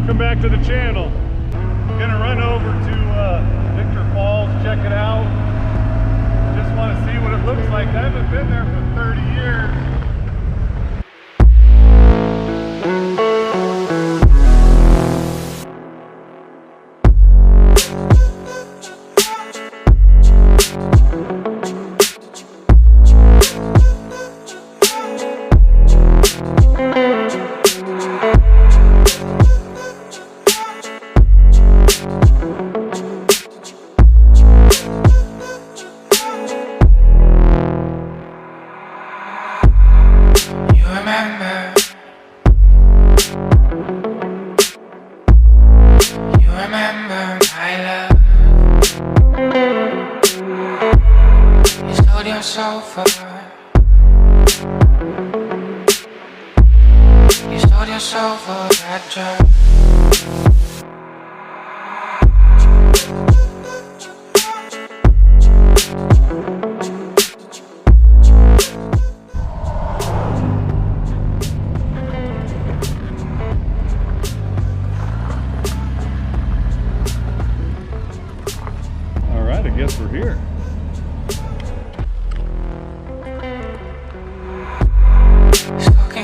Welcome back to the channel. Gonna run over to Victor Falls, check it out. Just want to see what it looks like. I haven't been there for 30 years. So far, you sold your soul for that job. All right, I guess we're here.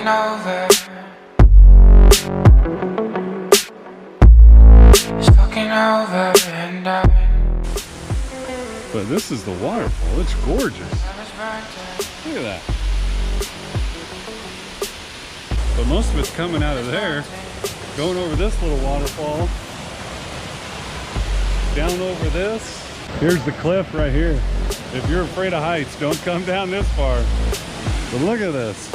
Over. It's fucking over and But this is the waterfall. It's gorgeous. Look at that. But most of it's coming out of there, going over this little waterfall, down over this. Here's the cliff right here. If you're afraid of heights, don't come down this far. But look at this.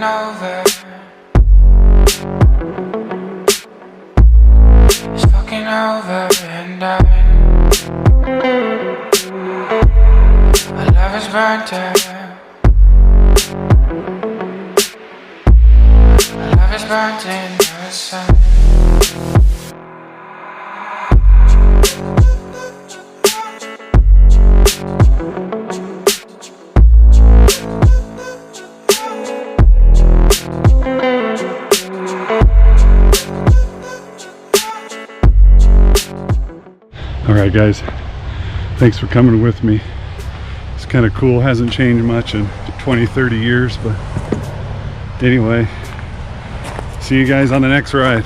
over. It's fucking over and my love is burnt out. My love is burnt in the sun. Alright guys, thanks for coming with me. It's kind of cool, hasn't changed much in 20-30 years, but anyway, see you guys on the next ride.